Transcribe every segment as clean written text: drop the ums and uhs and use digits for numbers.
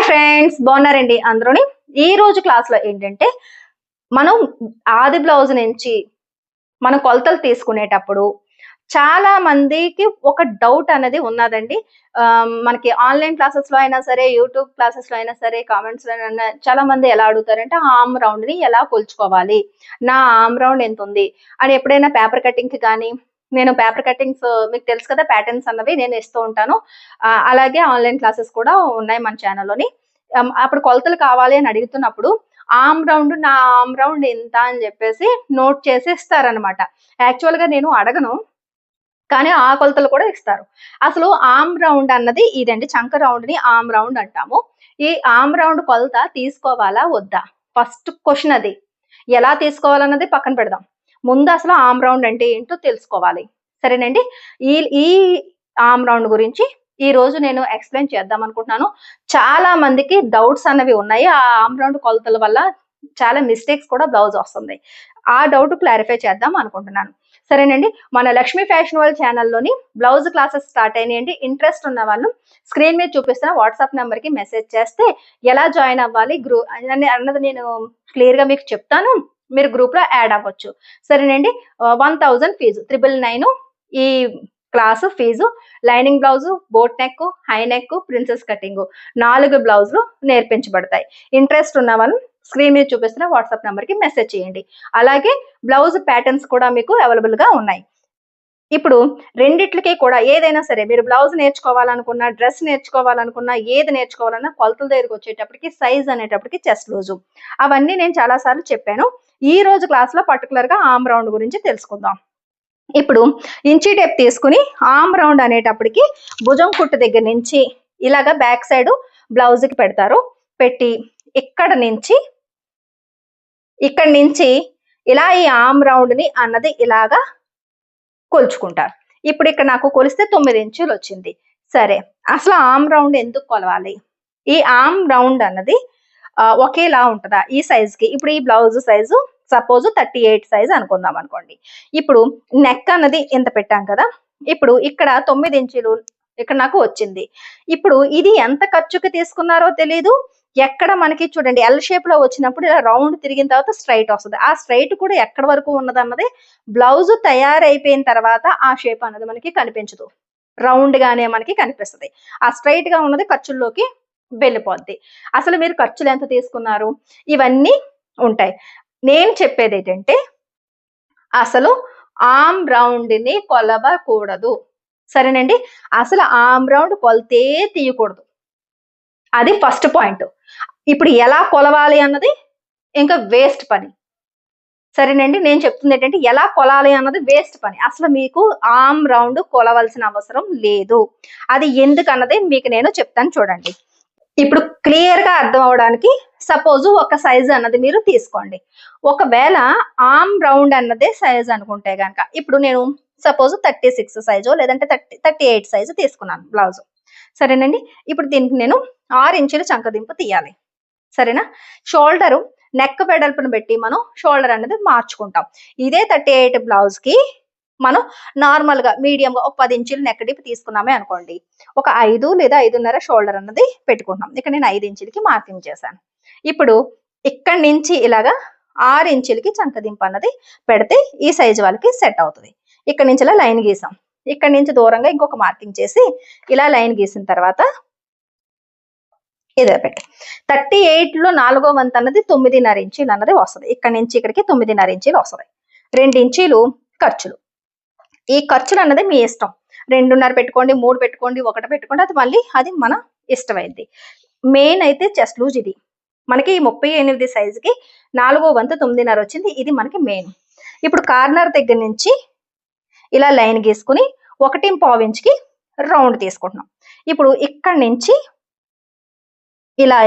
Friends, బాగున్నారండి అందరూని. ఈ రోజు క్లాస్‌లో ఏంటంటే, మనం ఆది బ్లౌజ్ నుంచి మనం కొలతలు తీసుకునేటప్పుడు చాలా మందికి ఒక డౌట్ అనేది ఉన్నదండి. మనకి ఆన్‌లైన్ క్లాసెస్‌లో అయినా సరే, యూట్యూబ్ క్లాసెస్‌లో అయినా సరే, కామెంట్స్‌లోనైనా చాలా మంది ఎలా అడుగుతారంటే, ఆర్మ్ రౌండ్‌ని ఎలా కొలుచుకోవాలి? నా ఆర్మ్ రౌండ్ ఎంతుంది? అని ఎప్పుడైనా పేపర్ కటింగ్‌కి గానీ, నేను పేపర్ కటింగ్స్ మీకు తెలుసు కదా! ప్యాటర్న్స్ అన్నవి నేను ఇస్తూ ఉంటాను. అలాగే ఆన్‌లైన్ క్లాసెస్ కూడా ఉన్నాయి మన ఛానల్‌లోని. అప్పుడు కొలతలు కావాలి అని అడుగుతున్నప్పుడు నా ఆర్మ్ రౌండ్ ఇంత అని జెప్పేసి నోట్ చేసి ఇస్తారనమాట. యాక్చువల్‌గా నేను అడగను. కానీ ఆ కొలతలు కూడా ఇస్తారు. అసలు ఆర్మ్ రౌండ్ అన్నది ఇదండి. చంక రౌండ్‌ని ఆర్మ్ రౌండ్ అంటాము. ఈ ఆర్మ్ రౌండ్ కొలత తీసుకోవాలా? వద్దా? ఫస్ట్ క్వెషన్ అది. ఎలా తీసుకోవాలన్నది పక్కన పెడదాం. ముందు అసలు ఆర్మ్ రౌండ్ అంటే ఏంటో తెలుసుకోవాలి. సరేనండి. ఈ ఈ ఆర్మ్ రౌండ్ గురించి ఈరోజు నేను ఎక్స్‌ప్లెయిన్ చేద్దాం అనుకుంటున్నాను. చాలా మందికి డౌట్స్ అన్నవి ఉన్నాయి. ఆ ఆర్మ్ రౌండ్ కొలతల వల్ల చాలా మిస్టేక్స్ కూడా బ్లౌజ్ వస్తుంది. ఆ డౌట్ క్లారిఫై చేద్దాం అనుకుంటున్నాను. సరేనండి. మన లక్ష్మీ ఫ్యాషన్ వరల్డ్ ఛానల్‌లోని బ్లౌజ్ క్లాసెస్ స్టార్ట్ అయినాయండి. ఇంట్రెస్ట్ ఉన్న వాళ్ళు స్క్రీన్ మీద చూపిస్తున్న వాట్సాప్ నంబర్‌కి మెసేజ్ చేస్తే ఎలా జాయిన్ అవ్వాలి అన్నది నేను క్లియర్‌గా మీకు చెప్తాను. మీరు గ్రూప్‌లో యాడ్ అవ్వచ్చు. సరేనండి. 1000 ఫీజు 999 ఈ class fees. Lining blouse, boat neck, high neck, princess cutting 4 బ్లౌజులు నేర్పించబడతాయి. ఇంట్రెస్ట్ ఉన్న వాళ్ళు స్క్రీన్ మీద చూపిస్తున్న వాట్సాప్ నంబర్‌కి మెసేజ్ చేయండి. అలాగే బ్లౌజ్ ప్యాటర్న్స్ కూడా మీకు అవైలబుల్‌గా ఉన్నాయి. ఇప్పుడు రెండిట్లకి కూడా ఏదైనా సరే మీరు బ్లౌజ్ నేర్చుకోవాలనుకున్నా, డ్రెస్ నేర్చుకోవాలనుకున్నా, ఏది నేర్చుకోవాలన్నా కొలతల దగ్గరికొచ్చేటప్పటికి సైజ్ అనేటప్పటికి చెస్ట్ లూజు. అవన్నీ నేను చాలా సార్లు చెప్పాను. ఈ రోజు క్లాస్‌లో పర్టిక్యులర్‌గా ఆర్మ్ రౌండ్ గురించి తెలుసుకుందాం. ఇప్పుడు ఇంచీ టేప్ తీసుకొని ఆర్మ్ రౌండ్ అనేటప్పటికి భుజం కుట్టు దగ్గర నుంచి ఇలాగ బ్యాక్ సైడ్ బ్లౌజ్‌కి పెడతారు. పెట్టి ఇక్కడి నుంచి ఇలా ఈ ఆర్మ్ రౌండ్‌ని అన్నది ఇలాగా కొలుచుకుంటారు. ఇప్పుడు ఇక్కడ నాకు కొలిస్తే 9 ఇంచులు వచ్చింది. సరే. అసలు ఆర్మ్ రౌండ్ ఎందుకు కొలవాలి? ఈ ఆర్మ్ రౌండ్ అన్నది ఒకేలా ఉంటదా? ఈ సైజ్‌కి. ఇప్పుడు ఈ బ్లౌజ్ సైజు సపోజ్ 38 సైజ్ అనుకుందాం అనుకోండి. ఇప్పుడు నెక్ అన్నది ఇంత పెట్టాం కదా! ఇప్పుడు ఇక్కడ 9 ఇంచులు ఇక్కడ నాకు వచ్చింది. ఇప్పుడు ఇది ఎంత ఖర్చుకి తీసుకున్నారో తెలీదు. ఎక్కడ మనకి చూడండి ఎల్ షేప్‌లో వచ్చినప్పుడు ఇలా రౌండ్ తిరిగిన తర్వాత స్ట్రెయిట్ వస్తది. ఆ స్ట్రెయిట్ కూడా ఎక్కడి వరకు ఉన్నదన్నది బ్లౌజ్ తయారైపోయిన తర్వాత ఆ షేప్ అనేది మనకి కనిపించదు. రౌండ్‌గానే మనకి కనిపిస్తది. ఆ స్ట్రెయిట్‌గా ఉన్నది ఖర్చుల్లోకి వెళ్ళిపోద్ది. అసలు మీరు ఖర్చులు ఎంత తీసుకున్నారు? ఇవన్నీ ఉంటాయి. నేను చెప్పేదేంటంటే అసలు ఆర్మ్ రౌండ్‌ని కొలవకూడదు. సరేనండి. అసలు ఆర్మ్ రౌండ్ కొలతే తీయకూడదు. అది ఫస్ట్ పాయింట్. ఇప్పుడు ఎలా కొలవాలి అన్నది ఇంకా వేస్ట్ పని. సరేనండి. నేను చెప్తుందేంటంటే ఎలా కొలాలి అన్నది వేస్ట్ పని. అసలు మీకు ఆర్మ్ రౌండ్ కొలవాల్సిన అవసరం లేదు. అది ఎందుకన్నది మీకు నేను చెప్తాను చూడండి. ఇప్పుడు క్లియర్‌గా అర్థం అవ్వడానికి సపోజ్ ఒక సైజ్ అన్నది మీరు తీసుకోండి. ఒకవేళ ఆర్మ్ రౌండ్ అన్నదే సైజ్ అనుకుంటే గనక ఇప్పుడు నేను సపోజ్ 36 సైజో లేదంటే 38 సైజు తీసుకున్నాను బ్లౌజ్. సరేనండి. ఇప్పుడు దీనికి నేను 6 ఇంచుల చంకదింపు తీయాలి. సరేనా? షోల్డరు నెక్ వెడల్పును బట్టి మనం షోల్డర్ అనేది మార్చుకుంటాం. ఇదే 38 బ్లౌజ్‌కి మనం నార్మల్‌గా మీడియంగా ఒక 10 ఇంచులు నెక్ డీప్ తీసుకున్నామే అనుకోండి. ఒక 5 లేదా 5.5 షోల్డర్ అన్నది పెట్టుకుంటున్నాం. ఇక్కడ నేను 5 ఇంచులకి మార్కింగ్ చేశాను. ఇప్పుడు ఇక్కడి నుంచి ఇలాగా 6 ఇంచులకి చంకదింపు అన్నది పెడితే ఈ సైజ్ వాళ్ళకి సెట్ అవుతది. ఇక్కడి నుంచి ఇలా లైన్ గీసాం. ఇక్కడి నుంచి దూరంగా ఇంకొక మార్కింగ్ చేసి ఇలా లైన్ గీసిన తర్వాత ఇదే పెట్టి 38లో 4వ వంతు అన్నది 9.5 ఇంచీలు అన్నది వస్తది. ఇక్కడి నుంచి ఇక్కడికి 9.5 ఇంచీలు వస్తది. 2 ఇంచీలు ఖర్చులు. ఈ ఖర్చులు అన్నది మీ ఇష్టం. 2.5 పెట్టుకోండి, 3 పెట్టుకోండి, 1 పెట్టుకోండి. అది మన ఇష్టమైంది. మెయిన్ అయితే చెస్ట్ లూజ్ ఇది. మనకి 38 సైజుకి 4వ వంతు 9.5 వచ్చింది. ఇది మనకి మెయిన్. ఇప్పుడు కార్నర్ దగ్గర నుంచి ఇలా లైన్ గీసుకొని 1.5 ఇంచ్‌కి రౌండ్ తీసుకుంటున్నాం. ఇప్పుడు ఇక్కడి నుంచి ఇలా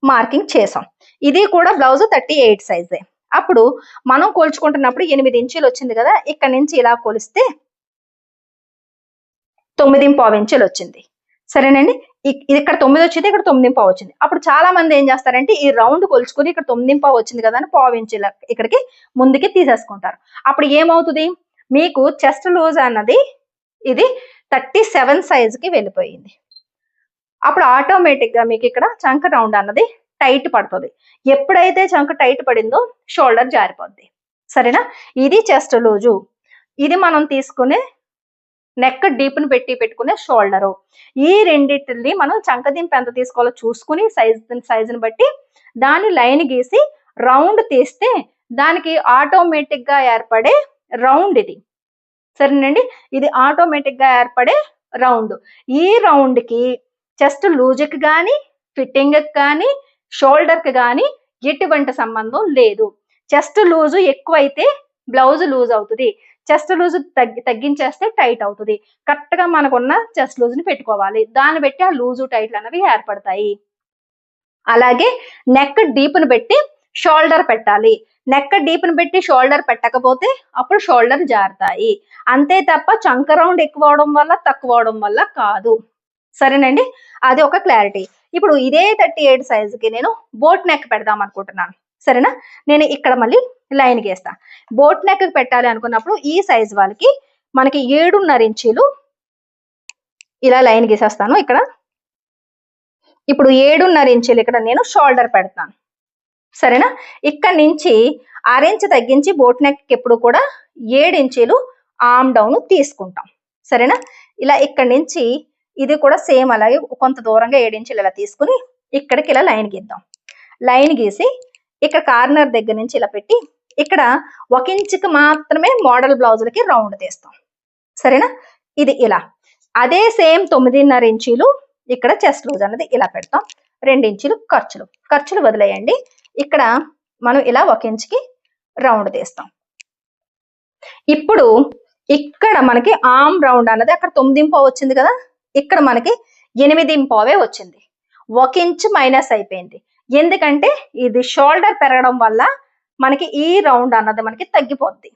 మార్కింగ్ చేసాం. ఇది కూడా బ్లౌజ్ 38 సైజే. అప్పుడు మనం కొలుచుకుంటున్నప్పుడు 8 ఇంచులు వచ్చింది కదా! ఇక్కడి నుంచి ఇలా కొలిస్తే 9.5 ఇంచులు వచ్చింది. సరేనండి. ఇది ఇక్కడ 9 వచ్చింది. ఇక్కడ 9.5 వచ్చింది. అప్పుడు చాలా మంది ఏం చేస్తారంటే ఈ రౌండ్ కొలుచుకొని ఇక్కడ 9.5 వచ్చింది కదా అని పావు ఇంచుల ఇక్కడికి ముందుకి తీసేసుకుంటారు. అప్పుడు ఏమవుతుంది? మీకు చెస్ట్ లూజ్ అన్నది ఇది 37 సైజ్‌కి వెళ్ళిపోయింది. అప్పుడు ఆటోమేటిక్ గా మీకు ఇక్కడ చంక రౌండ్ అన్నది టైట్ పడుతుంది. ఎప్పుడైతే చంక టైట్ పడిందో షోల్డర్ జారిపోద్ది. సరేనా? ఇది చెస్ట్ లూజు. ఇది మనం తీసుకునే నెక్ డీప్ను పెట్టుకునే షోల్డరు. ఈ రెండిటిని మనం చంకదింపు ఎంత తీసుకోవాలో చూసుకుని సైజుని బట్టి దాన్ని లైన్ గీసి రౌండ్ తీస్తే దానికి ఆటోమేటిక్ గా ఏర్పడే రౌండ్ ఇది. సరేనండి? ఇది ఆటోమేటిక్ గా ఏర్పడే రౌండ్. ఈ రౌండ్ కి చెస్ట్ లూజ్కి కానీ ఫిట్టింగ్కి కానీ షోల్డర్కి కానీ ఎటువంటి సంబంధం లేదు. చెస్ట్ లూజు ఎక్కువైతే బ్లౌజ్ లూజ్ అవుతుంది, చెస్ట్ లూజ్ తగ్గించేస్తే టైట్ అవుతుంది. కరెక్ట్ గా మనకున్న చెస్ట్ లూజ్ ని పెట్టుకోవాలి. దాన్ని బట్టి ఆ లూజు టైట్లు అనేవి ఏర్పడతాయి. అలాగే నెక్ డీప్ను పెట్టి షోల్డర్ పెట్టాలి. నెక్ డీప్ను పెట్టి షోల్డర్ పెట్టకపోతే అప్పుడు షోల్డర్ జారుతాయి. అంతే తప్ప చంక రౌండ్ ఎక్కువ అవడం వల్ల తక్కువ అవడం వల్ల కాదు. సరేనండి? అది ఒక క్లారిటీ. ఇప్పుడు ఇదే 38 సైజుకి నేను బోట్ నెక్ పెడదాం అనుకుంటున్నాను. సరేనా? నేను ఇక్కడ మళ్ళీ లైన్ గీస్తా. బోట్ నెక్ పెట్టాలి అనుకున్నప్పుడు ఈ సైజ్ వాళ్ళకి మనకి 7.5 ఇంచీలు ఇలా లైన్ గీసేస్తాను ఇక్కడ. ఇప్పుడు 7.5 ఇంచీలు ఇక్కడ నేను షోల్డర్ పెడతాను. సరేనా? ఇక్కడ నుంచి 6 ఇంచ్ తగ్గించి బోట్ నెక్ ఎప్పుడు కూడా 7 ఇంచీలు ఆర్మ్ డౌన్ తీసుకుంటాం. సరేనా? ఇలా ఇక్కడ నుంచి ఇది కూడా సేమ్ అలాగే కొంత దూరంగా 7 ఇంచీలు ఇలా తీసుకుని ఇక్కడికి ఇలా లైన్ గీద్దాం. లైన్ గీసి ఇక్కడ కార్నర్ దగ్గర నుంచి ఇలా పెట్టి ఇక్కడ 1 ఇంచుకి మాత్రమే మోడల్ బ్లౌజులకి రౌండ్ తీస్తాం. సరేనా? ఇది ఇలా. అదే సేమ్ 9.5 ఇంచీలు ఇక్కడ చెస్ట్ లూజ్ అన్నది ఇలా పెడతాం. 2 ఇంచీలు ఖర్చులు వదిలేయండి. ఇక్కడ మనం ఇలా 1 ఇంచుకి రౌండ్ తీస్తాం. ఇప్పుడు ఇక్కడ మనకి ఆర్మ్ రౌండ్ అన్నది అక్కడ 9.5 వచ్చింది కదా, ఇక్కడ మనకి 8.5 వచ్చింది. 1 ఇంచ్ మైనస్ అయిపోయింది. ఎందుకంటే ఇది షోల్డర్ పెరగడం వల్ల మనకి ఈ రౌండ్ అన్నది మనకి తగ్గిపోద్ది.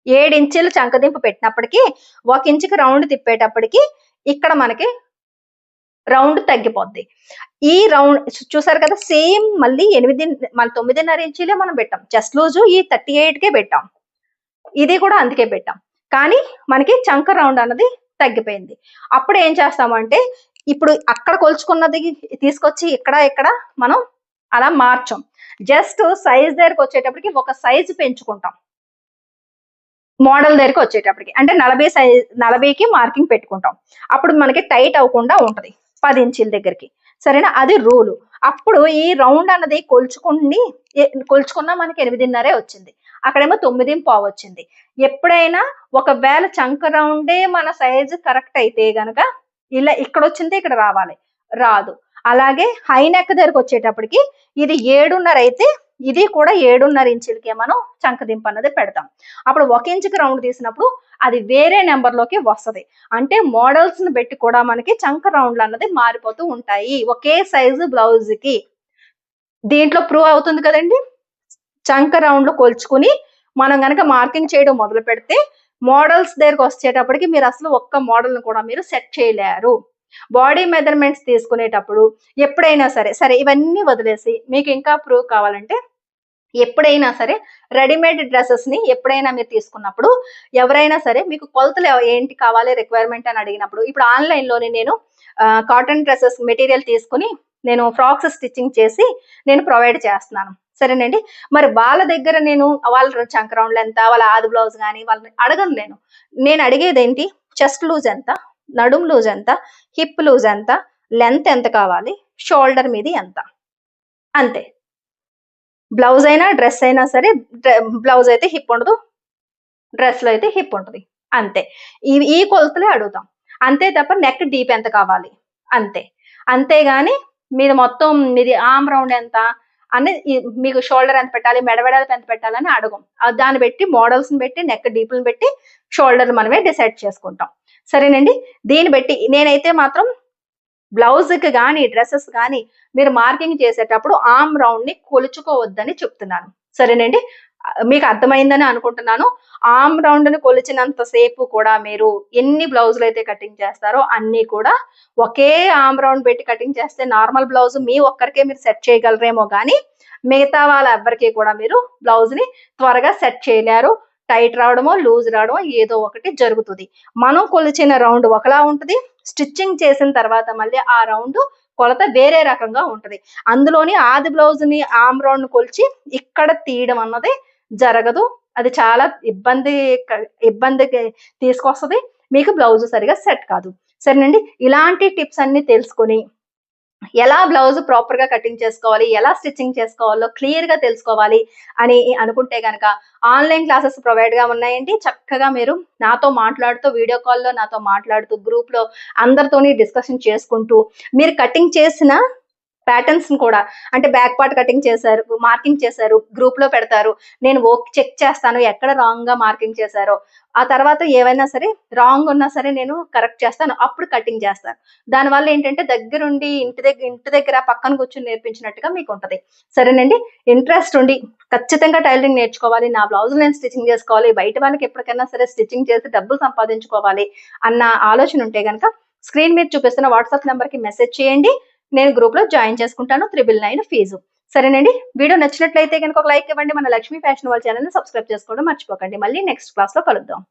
7 ఇంచులు చంకదింపు పెట్టినప్పటికీ 1 ఇంచుకి రౌండ్ తిప్పేటప్పటికి ఇక్కడ మనకి రౌండ్ తగ్గిపోద్ది. ఈ రౌండ్ చూసారు కదా, సేమ్ మళ్ళీ 9.5 ఇంచులే మనం పెట్టాం. చెస్ట్ లూజు ఈ 38కే పెట్టాం. ఇది కూడా అందుకే పెట్టాం. కానీ మనకి చంక రౌండ్ అన్నది తగ్గిపోయింది. అప్పుడు ఏం చేస్తామంటే ఇప్పుడు అక్కడ కొలుచుకున్నది తీసుకొచ్చి ఇక్కడ మనం అలా మార్చాం. జస్ట్ సైజ్ దగ్గరకు వచ్చేటప్పటికి ఒక సైజు పెంచుకుంటాం. మోడల్ దగ్గరికి వచ్చేటప్పటికి అంటే 40కి మార్కింగ్ పెట్టుకుంటాం. అప్పుడు మనకి టైట్ అవ్వకుండా ఉంటది 10 ఇంచుల దగ్గరికి. సరేనా? అది రూలు. అప్పుడు ఈ రౌండ్ అన్నది కొలుచుకున్నా మనకి 8.5 వచ్చింది. అక్కడేమో 9.5 వచ్చింది. ఎప్పుడైనా ఒకవేళ చంక రౌండే మన సైజు కరెక్ట్ అయితే గనక ఇలా ఇక్కడ వచ్చింది ఇక్కడ రాదు. అలాగే హై నెక్ దగ్గరకు వచ్చేటప్పటికి ఇది 7.5 అయితే ఇది కూడా 7.5 ఇంచులకే మనం చంకదింపు అన్నది పెడతాం. అప్పుడు 1 ఇంచుకి రౌండ్ తీసినప్పుడు అది వేరే నెంబర్లోకి వస్తుంది. అంటే మోడల్స్ ని బట్టి కూడా మనకి చంక రౌండ్లు అన్నది మారిపోతూ ఉంటాయి ఒకే సైజు బ్లౌజ్ కి. దీంట్లో ప్రూవ్ అవుతుంది కదండి. చంక రౌండ్లు కొలుచుకుని మనం గనక మార్కింగ్ చేయడం మొదలు పెడితే మోడల్స్ దగ్గరకు వచ్చేటప్పటికి మీరు అసలు ఒక్క మోడల్ని కూడా మీరు సెట్ చేయలేరు. బాడీ మెజర్మెంట్స్ తీసుకునేటప్పుడు ఎప్పుడైనా సరే ఇవన్నీ వదిలేసి మీకు ఇంకా ప్రూవ్ కావాలంటే ఎప్పుడైనా సరే రెడీమేడ్ డ్రెస్సెస్ ని ఎప్పుడైనా మీరు తీసుకున్నప్పుడు ఎవరైనా సరే మీకు కొలతలు ఏంటి కావాలి రిక్వైర్మెంట్ అని అడిగినప్పుడు, ఇప్పుడు ఆన్లైన్ లోనే నేను కాటన్ డ్రెస్సెస్ మెటీరియల్ తీసుకుని నేను ఫ్రాక్స్ స్టిచ్చింగ్ చేసి నేను ప్రొవైడ్ చేస్తున్నాను. సరేనండి? మరి వాళ్ళ దగ్గర నేను వాళ్ళ చంక రౌండ్లు ఎంత, వాళ్ళ ఆది బ్లౌజ్ కానీ వాళ్ళని అడగను. నేను అడిగేది ఏంటి, చెస్ట్ లూజ్ ఎంత, నడుం లూజ్ ఎంత, హిప్ లూజ్ ఎంత, లెంత్ ఎంత కావాలి, షోల్డర్ మీది ఎంత, అంతే. బ్లౌజ్ అయినా డ్రెస్ అయినా సరే బ్లౌజ్ అయితే హిప్ ఉండదు, డ్రెస్ లో అయితే హిప్ ఉంటుంది, అంతే. ఈ కొలతలే అడుగుతాం. అంతే తప్ప నెక్ డీప్ ఎంత కావాలి అంతే. అంతేగాని మీది మొత్తం మీది ఆర్మ్ రౌండ్ ఎంత అని, మీకు షోల్డర్ ఎంత పెట్టాలి, మెడవెడల్పు ఎంత పెట్టాలని అడగం. దాన్ని బట్టి మోడల్స్ ని బట్టి నెక్ డీప్లను బట్టి షోల్డర్ మనమే డిసైడ్ చేసుకుంటాం. సరేనండి? దీన్ని బట్టి నేనైతే మాత్రం బ్లౌజ్కి కానీ డ్రెస్సెస్ కానీ మీరు మార్కింగ్ చేసేటప్పుడు ఆర్మ్ రౌండ్ ని కొలుచుకోవద్దని చెప్తున్నాను. సరేనండి? మీకు అర్థమైందని అనుకుంటున్నాను. ఆర్మ్ రౌండ్ ని కొలిచినంత సేపు కూడా మీరు ఎన్ని బ్లౌజులు అయితే కటింగ్ చేస్తారో అన్ని కూడా ఒకే ఆర్మ్ రౌండ్ పెట్టి కటింగ్ చేస్తే నార్మల్ బ్లౌజ్ మీ ఒక్కరికే మీరు సెట్ చేయగలరేమో కానీ మిగతా వాళ్ళ ఎవ్వరికీ కూడా మీరు బ్లౌజ్ ని త్వరగా సెట్ చేయలేరు. టైట్ రావడమో, లూజ్ రావడమో ఏదో ఒకటి జరుగుతుంది. మనం కొలిచిన రౌండ్ ఒకలా ఉంటది. స్టిచ్చింగ్ చేసిన తర్వాత మళ్ళీ ఆ రౌండ్ కొలత వేరే రకంగా ఉంటది. అందులోని ఆది బ్లౌజ్‌ని ఆర్మ్ రౌండ్‌ని కొలిచి ఇక్కడ తీయడం అన్నది జరగదు. అది చాలా ఇబ్బందికి తీసుకొస్తది. మీకు బ్లౌజ్ సరిగ్గా సెట్ కాదు. సరేనండి. ఇలాంటి టిప్స్ అన్నీ తెలుసుకొని ఎలా బ్లౌజ్ ప్రాపర్‌గా కటింగ్ చేసుకోవాలి, ఎలా స్టిచ్చింగ్ చేసుకోవాలో క్లియర్‌గా తెలుసుకోవాలి అని అనుకుంటే గనక ఆన్‌లైన్ క్లాసెస్ ప్రొవైడ్‌గా ఉన్నాయండి. చక్కగా మీరు నాతో మాట్లాడుతూ వీడియో కాల్‌లో నాతో మాట్లాడుతూ గ్రూప్‌లో అందరితోని డిస్కషన్ చేసుకుంటూ మీరు కటింగ్ చేసిన ప్యాటర్న్స్‌ని కూడా అంటే బ్యాక్ పార్ట్ కటింగ్ చేశారు, మార్కింగ్ చేశారు, గ్రూప్‌లో పెడతారు. నేను చెక్ చేస్తాను ఎక్కడ రాంగ్‌గా మార్కింగ్ చేశారో. ఆ తర్వాత ఏవైనా సరే రాంగ్ ఉన్నా సరే నేను కరెక్ట్ చేస్తాను. అప్పుడు కటింగ్ చేస్తాను. దానివల్ల ఏంటంటే దగ్గరుండి ఇంటి దగ్గర పక్కన కూర్చొని నేర్పించినట్టుగా మీకుంటది. సరేనండి. ఇంట్రెస్ట్ ఉండి ఖచ్చితంగా టైలరింగ్ నేర్చుకోవాలి. నా బ్లౌజులు నేను స్టిచ్చింగ్ చేసుకోవాలి. బయట వాళ్ళకి ఎప్పటికైనా సరే స్టిచ్చింగ్ చేసి డబ్బులు సంపాదించుకోవాలి అన్న ఆలోచన ఉంటే గనక స్క్రీన్ మీద చూపిస్తున్న వాట్సాప్ నంబర్‌కి మెసేజ్ చేయండి. నేను గ్రూప్‌లో జాయిన్ చేసుకుంటాను. 999 ఫీజు. సరేనండి. వీడియో నచ్చినట్లయితే గనుక ఒక లైక్ ఇవ్వండి. మన లక్ష్మీ ఫ్యాషన్ వాళ్ళ ఛానెల్‌ని సబ్స్క్రైబ్ చేసుకోవడం మర్చిపోకండి. మళ్ళీ నెక్స్ట్ క్లాస్‌లో కలుద్దాం.